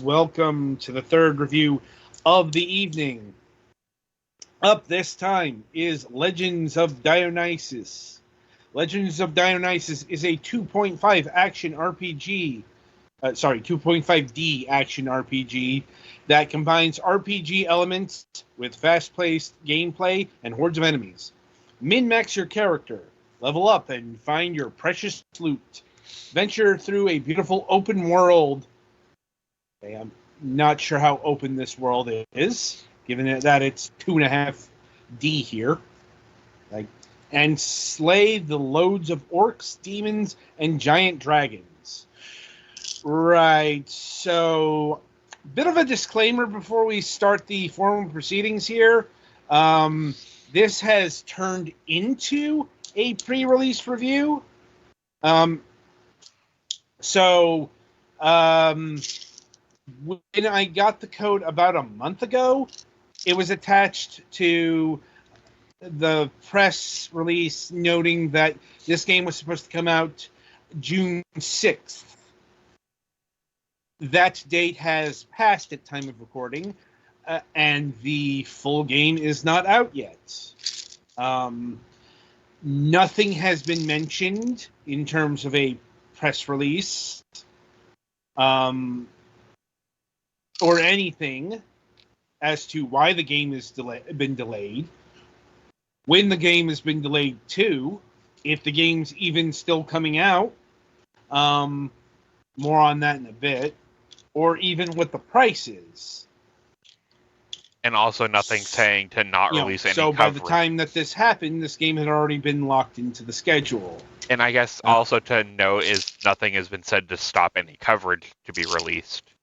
welcome to the third review of the evening. Up this time is Legends of Dionysos. Legends of Dionysos is a 2.5 action RPG. 2.5D action RPG that combines RPG elements with fast-paced gameplay and hordes of enemies. Min-max your character, level up, and find your precious loot. Venture through a beautiful open world. Okay, I'm not sure how open this world is, given that it's 2.5D here. And slay the loads of orcs, demons, and giant dragons. Right, so bit of a disclaimer before we start the formal proceedings here. This has turned into a pre-release review. When I got the code about a month ago, it was attached to the press release noting that this game was supposed to come out June 6th. That date has passed at time of recording, and the full game is not out yet. Nothing has been mentioned in terms of a press release or anything as to why the game has been delayed, when the game has been delayed to, if the game's even still coming out. More on that in a bit. Or even what the price is. And also nothing saying to not release any coverage. So by the time that this happened, this game had already been locked into the schedule. And I guess also to note is nothing has been said to stop any coverage to be released.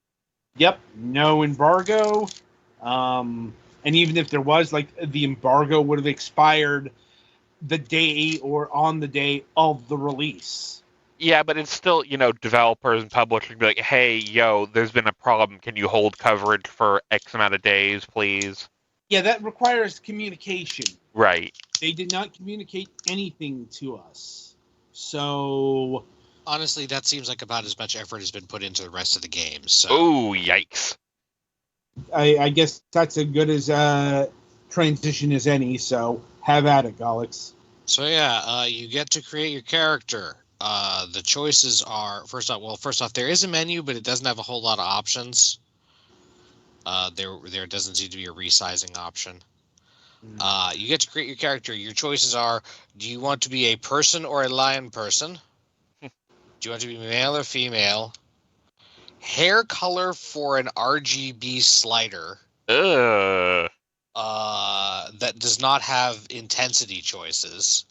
Yep, no embargo. And even if there was, the embargo would have expired the day or on the day of the release. Yeah, but it's still, developers and publishers be like, hey, there's been a problem. Can you hold coverage for X amount of days, please? Yeah, that requires communication. Right. They did not communicate anything to us. So... honestly, that seems like about as much effort has been put into the rest of the game. So. Oh, yikes. I guess that's as good as transition as any, so have at it, Galax. So yeah, you get to create your character. The choices are, first off, there is a menu, but it doesn't have a whole lot of options. There doesn't seem to be a resizing option. You get to create your character. Your choices are, do you want to be a person or a lion person? Do you want to be male or female? Hair color for an RGB slider. That does not have intensity choices.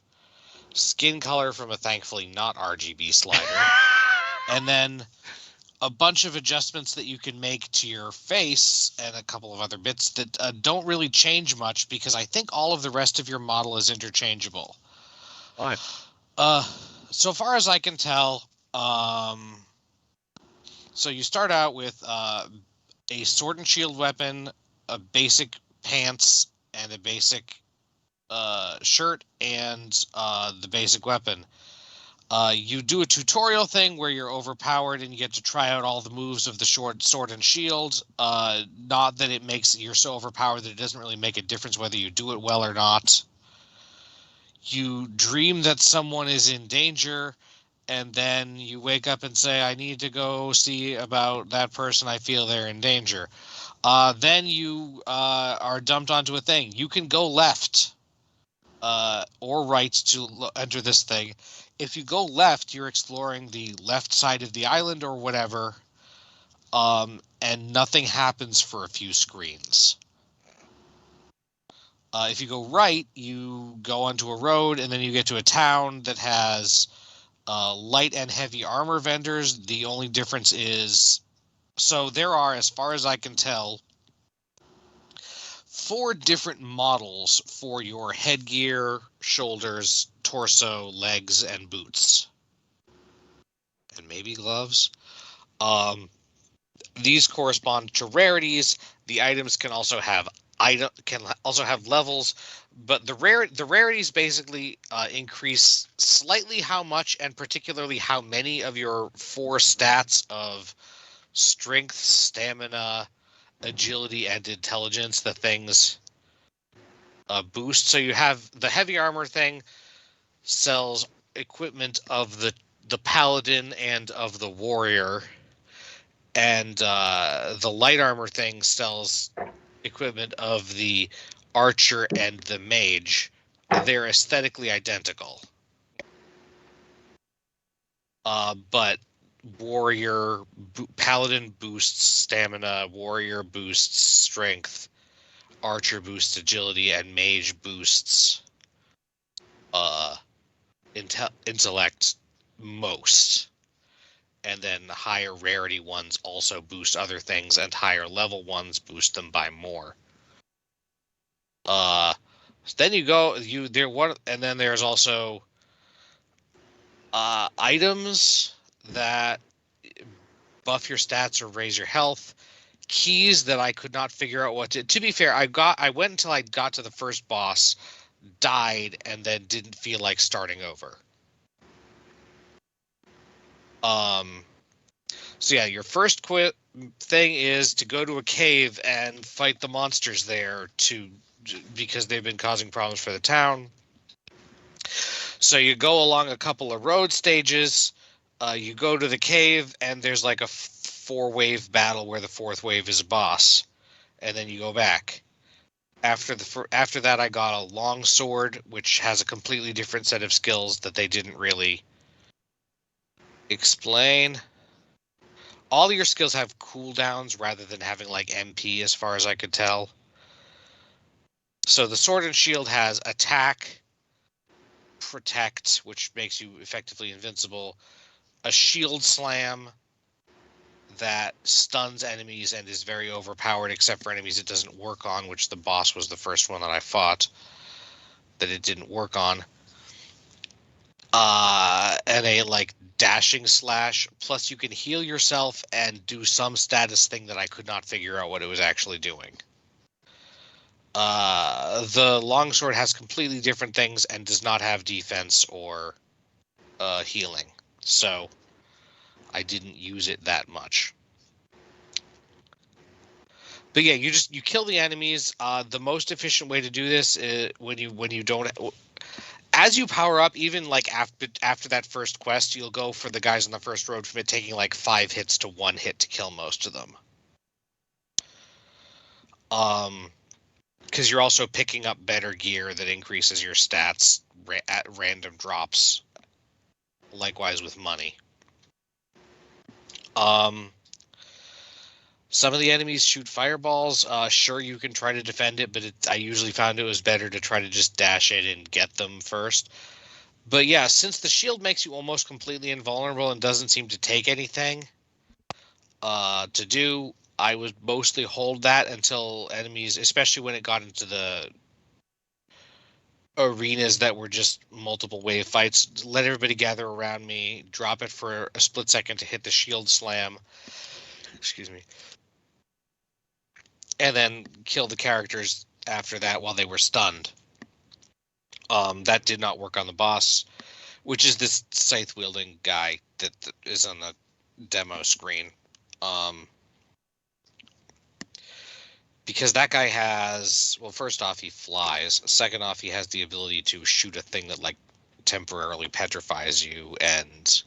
Skin color from a thankfully not RGB slider. And then a bunch of adjustments that you can make to your face and a couple of other bits that don't really change much because I think all of the rest of your model is interchangeable. Why? So far as I can tell, so you start out with a sword and shield weapon, a basic pants, and a basic shirt, and the basic weapon. You do a tutorial thing where you're overpowered and you get to try out all the moves of the sword and shield. Not that you're so overpowered that it doesn't really make a difference whether you do it well or not. You dream that someone is in danger, and then you wake up and say, I need to go see about that person. I feel they're in danger. Then you are dumped onto a thing. You can go left or right to enter this thing. If you go left, you're exploring the left side of the island or whatever, and nothing happens for a few screens. If you go right, you go onto a road, and then you get to a town that has light and heavy armor vendors. The only difference is, so there are, as far as I can tell, 4 different models for your headgear, shoulders, torso, legs, and boots. And maybe gloves. These correspond to rarities. The items can also have levels, but the rarities basically increase slightly how much and particularly how many of your 4 stats of strength, stamina, agility, and intelligence. The things boost. So you have the heavy armor thing sells equipment of the paladin and of the warrior, and the light armor thing sells equipment of the archer and the mage. They're aesthetically identical, but paladin boosts stamina, warrior boosts strength, archer boosts agility, and mage boosts intellect most. And then higher rarity ones also boost other things, and higher level ones boost them by more. Then and then there's also items that buff your stats or raise your health. Keys that I could not figure out what to. To be fair, I went until I got to the first boss, died, and then didn't feel like starting over. So yeah, your first thing is to go to a cave and fight the monsters there because they've been causing problems for the town. So you go along a couple of road stages, you go to the cave, and there's like a 4-wave battle where the 4th wave is a boss, and then you go back. After that, I got a long sword, which has a completely different set of skills that they didn't really explain. All your skills have cooldowns rather than having like MP, as far as I could tell. So the sword and shield has attack, protect, which makes you effectively invincible, a shield slam that stuns enemies and is very overpowered except for enemies it doesn't work on, which the boss was the first one that I fought that it didn't work on. And a like dashing slash, plus you can heal yourself and do some status thing that I could not figure out what it was actually doing. The longsword has completely different things and does not have defense or healing, so I didn't use it that much. But yeah, you kill the enemies. The most efficient way to do this is when you don't. As you power up, even like after that first quest, you'll go for the guys on the first road from it taking like 5 hits to 1 hit to kill most of them. Because you're also picking up better gear that increases your stats at random drops. Likewise with money. Some of the enemies shoot fireballs. Sure, you can try to defend it, but I usually found it was better to try to just dash in and get them first. But yeah, since the shield makes you almost completely invulnerable and doesn't seem to take anything to do, I would mostly hold that until enemies, especially when it got into the arenas that were just multiple wave fights, let everybody gather around me, drop it for a split second to hit the shield slam. Excuse me. And then kill the characters after that while they were stunned. That did not work on the boss, which is this scythe-wielding guy that is on the demo screen. Because that guy has... Well, first off, he flies. Second off, he has the ability to shoot a thing that, like, temporarily petrifies you, and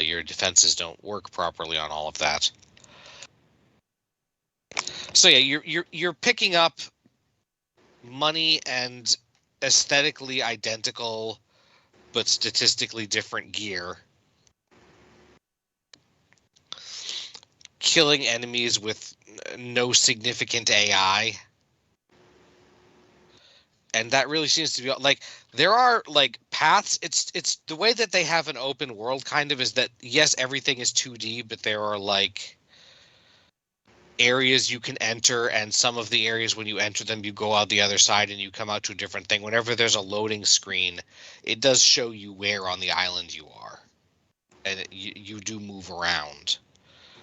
your defenses don't work properly on all of that. So yeah, you're picking up money and aesthetically identical but statistically different gear, killing enemies with no significant AI, and that really seems to be like there are like paths. It's the way that they have an open world kind of is that yes, everything is 2D, but there are like areas you can enter, and some of the areas when you enter them you go out the other side and you come out to a different thing. Whenever there's a loading screen, it does show you where on the island you are, and you do move around,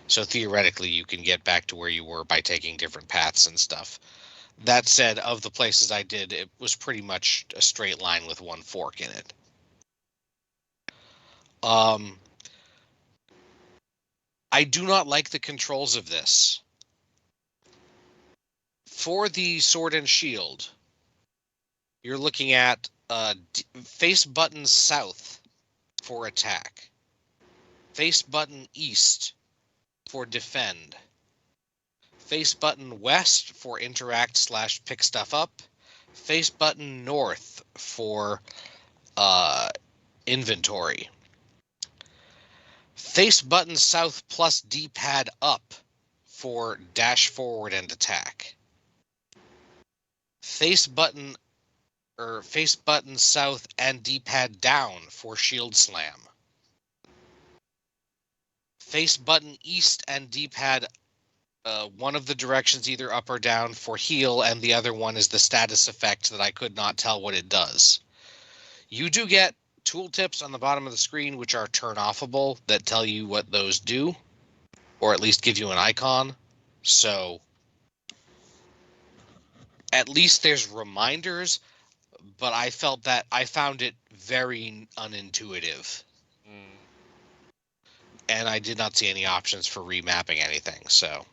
so theoretically you can get back to where you were by taking different paths and stuff. That said, of the places I did, it was pretty much a straight line with one fork in it. I do not like the controls of this. For the sword and shield, you're looking at face button south for attack, face button east for defend, face button west for interact / pick stuff up, face button north for inventory, face button south plus D-pad up for dash forward and attack, face button south and D-pad down for shield slam, face button east and D-pad one of the directions either up or down for heal, and the other one is the status effect that I could not tell what it does. You do get tooltips on the bottom of the screen which are turn-offable that tell you what those do, or at least give you an icon. So at least there's reminders, but I found it very unintuitive. And I did not see any options for remapping anything, so.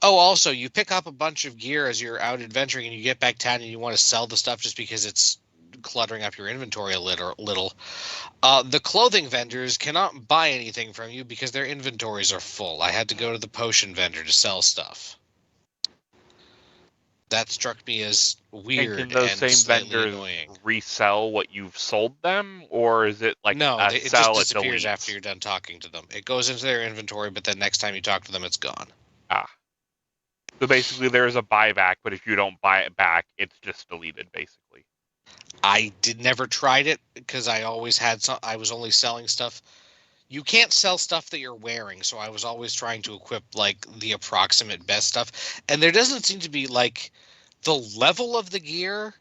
Oh, also, you pick up a bunch of gear as you're out adventuring and you get back down and you want to sell the stuff just because it's cluttering up your inventory a little. The clothing vendors cannot buy anything from you because their inventories are full. I had to go to the potion vendor to sell stuff. That struck me as weird and can those and same slightly vendors annoying. resell what you've sold them, or is it like No, a it just sell disappears delete? after you're done talking to them. It goes into their inventory, but then next time you talk to them, it's gone. So basically there is a buyback, but if you don't buy it back, it's just deleted, basically. I never tried it because I always had I was only selling stuff. You can't sell stuff that you're wearing, so I was always trying to equip like the approximate best stuff. And there doesn't seem to be like the level of the gear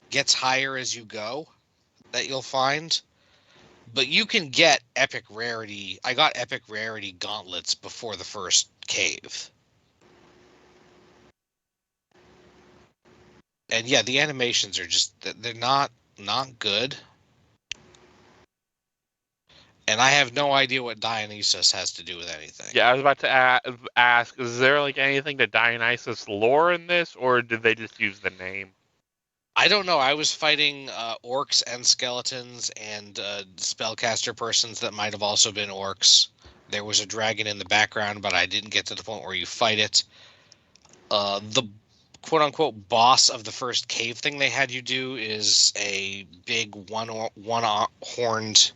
gets higher as you go that you'll find. But you can get epic rarity. I got epic rarity gauntlets before the first cave. And yeah, the animations are just, they're not good. And I have no idea what Dionysos has to do with anything. Yeah, I was about to ask, is there like anything to Dionysos lore in this, or did they just use the name? I don't know. I was fighting orcs and skeletons and spellcaster persons that might have also been orcs. There was a dragon in the background, but I didn't get to the point where you fight it. The quote-unquote boss of the first cave thing they had you do is a big one-horned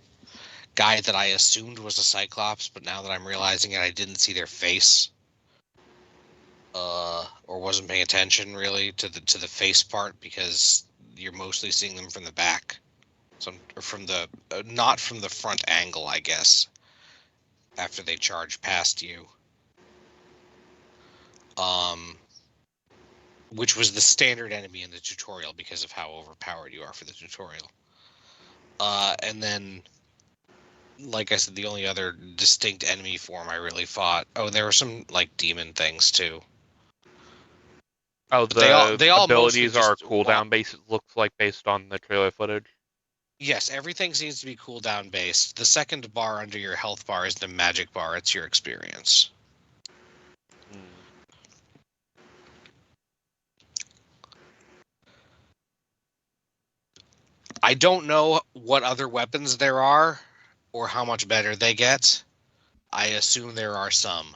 guy that I assumed was a Cyclops, but now that I'm realizing it, I didn't see their face. Or wasn't paying attention really to the face part because you're mostly seeing them from the back, or from the not from the front angle, I guess. After they charge past you, which was the standard enemy in the tutorial because of how overpowered you are for the tutorial. And then, like I said, the only other distinct enemy form I really fought. Oh, there were some like demon things too. Oh, they all abilities are just cooldown based. It looks like based on the trailer footage. Yes, everything seems to be cooldown based. The second bar under your health bar is the magic bar. It's your experience. I don't know what other weapons there are or how much better they get. I assume there are some.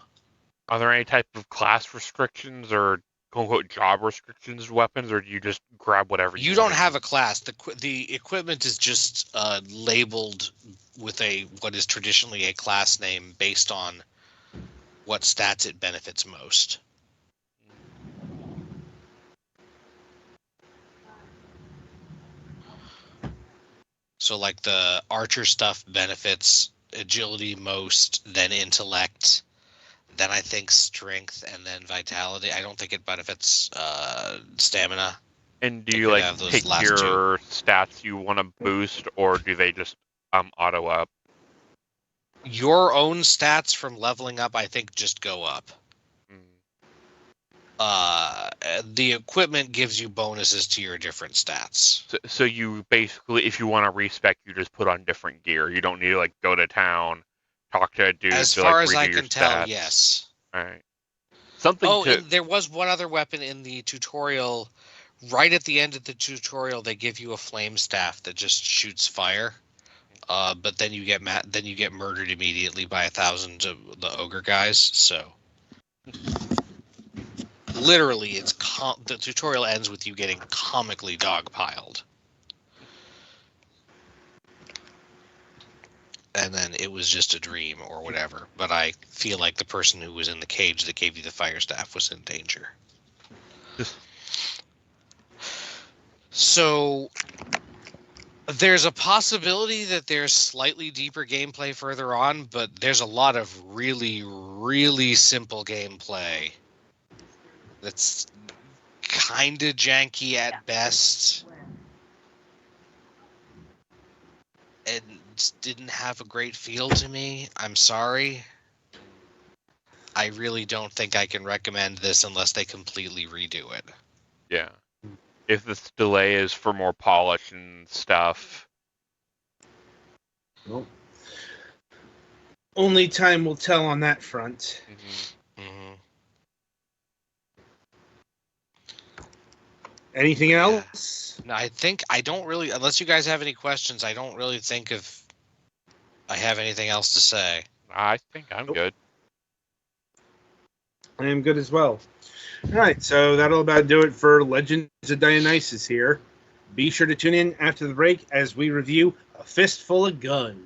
Are there any type of class restrictions or quote-unquote job restrictions to weapons, or do you just grab whatever you don't have a class. The equipment is just labeled with what is traditionally a class name based on what stats it benefits most. So like the archer stuff benefits agility most, then intellect, then I think strength, and then vitality. I don't think it benefits stamina. And do you like pick your stats you want to boost, or do they just auto up? Your own stats from leveling up, I think, just go up. The equipment gives you bonuses to your different stats. So you basically, if you want to respec, you just put on different gear. You don't need to like go to town, talk to a dude As to far like as redo I your can tell, stats. yes. All right. Something Oh, to and there was one other weapon in the tutorial. Right at the end of the tutorial, they give you a flame staff that just shoots fire. But then you get murdered immediately by 1,000 of the ogre guys. So literally, the tutorial ends with you getting comically dogpiled. And then it was just a dream or whatever. But I feel like the person who was in the cage that gave you the fire staff was in danger. So there's a possibility that there's slightly deeper gameplay further on, but there's a lot of really, really simple gameplay that's kind of janky at best and didn't have a great feel to me. I'm sorry. I really don't think I can recommend this unless they completely redo it. Yeah. If this delay is for more polish and stuff. Well, only time will tell on that front. Anything else? No, I don't really, unless you guys have any questions, I don't really think I have anything else to say. I think I'm good. I am good as well. All right, so that'll about do it for Legends of Dionysus here. Be sure to tune in after the break as we review A Fistful of Guns.